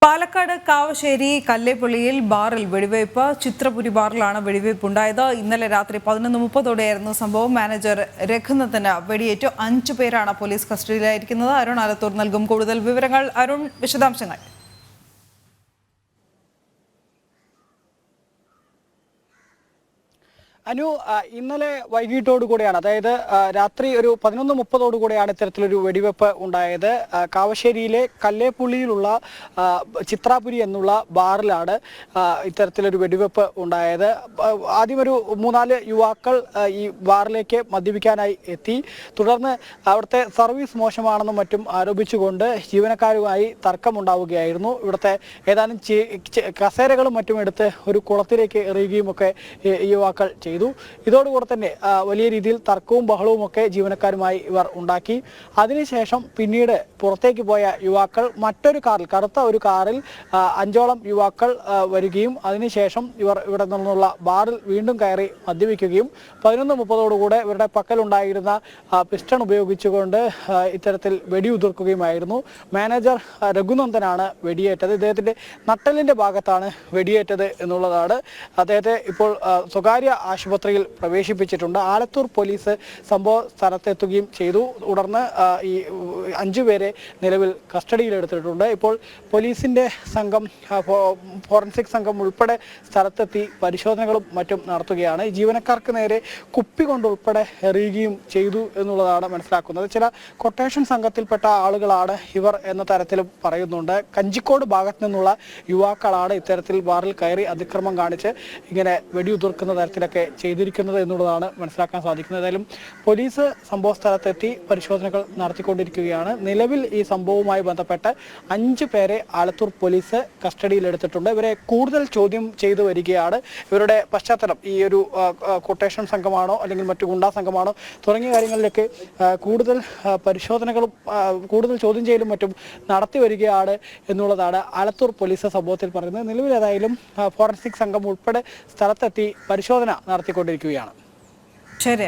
പാലക്കാട് കാവശ്ശേരി കല്ലേപ്പള്ളിയിൽ ബാറിൽ വെടിവയ്പ്. ചിത്രപുരി ബാറിലാണ് വെടിവയ്പ് ഉണ്ടായത്. ഇന്നലെ രാത്രി 11:30ഓടെയായിരുന്നു സംഭവം. മാനേജർ രഘുനാഥന് വെടിയേറ്റു. 5 പേരാണ് പോലീസ് കസ്റ്റഡിയിലായിരിക്കുന്നത്. അരുൺ ആലത്തൂർ നൽകും കൂടുതൽ വിവരങ്ങൾ. അരുൺ, വിശദാംശങ്ങൾ. അനു, ഇന്നലെ വൈകിട്ടോടുകൂടിയാണ്, അതായത് രാത്രി ഒരു 11:30ഓടുകൂടിയാണ് ഇത്തരത്തിലൊരു വെടിവെപ്പ് ഉണ്ടായത്. കാവശ്ശേരിയിലെ കല്ലേപ്പുള്ളിയിലുള്ള ചിത്രാപുരി എന്നുള്ള ബാറിലാണ് ഇത്തരത്തിലൊരു വെടിവെപ്പ് ഉണ്ടായത്. ആദ്യം ഒരു 3-4 യുവാക്കൾ ഈ ബാറിലേക്ക് മദ്യപിക്കാനായി എത്തി. തുടർന്ന് അവിടുത്തെ സർവീസ് മോശമാണെന്നും മറ്റും ആരോപിച്ചുകൊണ്ട് ജീവനക്കാരുമായി തർക്കമുണ്ടാവുകയായിരുന്നു. ഇവിടുത്തെ ഏതാനും കസേരകളും മറ്റും എടുത്ത് ഒരു കുളത്തിലേക്ക് എറിയുകയും ഒക്കെ യുവാക്കൾ ചെയ്തു. ഇതോടുകൂടെ തന്നെ വലിയ രീതിയിൽ തർക്കവും ബഹളവും ഒക്കെ ജീവനക്കാരുമായി ഇവർ ഉണ്ടാക്കി. അതിനുശേഷം പിന്നീട് പുറത്തേക്ക് പോയ യുവാക്കൾ മറ്റൊരു കാറിൽ, കറുത്ത ഒരു കാറിൽ 5ഓളം യുവാക്കൾ വരികയും അതിനുശേഷം ഇവർ ഇവിടെ നിന്നുള്ള ബാറിൽ വീണ്ടും കയറി മദ്യപിക്കുകയും 11:30ഓടുകൂടെ ഇവരുടെ പക്കലുണ്ടായിരുന്ന പിസ്റ്റൺ ഉപയോഗിച്ചുകൊണ്ട് ഇത്തരത്തിൽ വെടിയുതിർക്കുകയുമായിരുന്നു. മാനേജർ രഘുനന്ദനാണ് വെടിയേറ്റത്. ഇദ്ദേഹത്തിന്റെ നട്ടലിന്റെ ഭാഗത്താണ് വെടിയേറ്റത് എന്നുള്ളതാണ്. അദ്ദേഹത്തെ ഇപ്പോൾ സ്വകാര്യ ആശുപത്രിയിൽ പ്രവേശിപ്പിച്ചിട്ടുണ്ട്. ആലത്തൂർ പോലീസ് സംഭവ സ്ഥലത്തെത്തുകയും ചെയ്തു. തുടർന്ന് ഈ 5 പേരെ നിലവിൽ കസ്റ്റഡിയിലെടുത്തിട്ടുണ്ട്. ഇപ്പോൾ പോലീസിന്റെ സംഘം, ഫോറൻസിക് സംഘം ഉൾപ്പെടെ സ്ഥലത്തെത്തി പരിശോധനകളും മറ്റും നടത്തുകയാണ്. ജീവനക്കാർക്ക് നേരെ കുപ്പി കൊണ്ടുൾപ്പെടെ എറിയുകയും ചെയ്തു എന്നുള്ളതാണ് മനസ്സിലാക്കുന്നത്. ചില കൊട്ടേഷൻ സംഘത്തിൽപ്പെട്ട ആളുകളാണ് ഇവർ എന്ന തരത്തിലും പറയുന്നുണ്ട്. കഞ്ചിക്കോട് ഭാഗത്തു നിന്നുള്ള യുവാക്കളാണ് ഇത്തരത്തിൽ ബാറിൽ കയറി അതിക്രമം കാണിച്ച് ഇങ്ങനെ വെടിയുതിർക്കുന്ന തരത്തിലൊക്കെ ചെയ്തിരിക്കുന്നത് എന്നുള്ളതാണ് മനസ്സിലാക്കാൻ സാധിക്കുന്നത്. ഏതായാലും പോലീസ് സംഭവ സ്ഥലത്തെത്തി പരിശോധനകൾ നടത്തിക്കൊണ്ടിരിക്കുകയാണ്. നിലവിൽ ഈ സംഭവവുമായി ബന്ധപ്പെട്ട് 5 പേരെ ആലത്തൂർ പോലീസ് കസ്റ്റഡിയിലെടുത്തിട്ടുണ്ട്. ഇവരെ കൂടുതൽ ചോദ്യം ചെയ്തു വരികയാണ്. ഇവരുടെ പശ്ചാത്തലം, ഈ ഒരു കൊട്ടേഷൻ സംഘമാണോ അല്ലെങ്കിൽ മറ്റു ഗുണ്ടാ സംഘമാണോ തുടങ്ങിയ കാര്യങ്ങളിലേക്ക് കൂടുതൽ പരിശോധനകളും കൂടുതൽ ചോദ്യം ചെയ്യലും മറ്റും നടത്തി വരികയാണ് എന്നുള്ളതാണ് ആലത്തൂർ പോലീസ് സംഭവത്തിൽ പറയുന്നത്. നിലവിൽ ഏതായാലും ഫോറൻസിക് സംഘം ഉൾപ്പെടെ സ്ഥലത്തെത്തി പരിശോധന നടത്തിക്കൊണ്ടിരിക്കുകയാണ്. ശരി.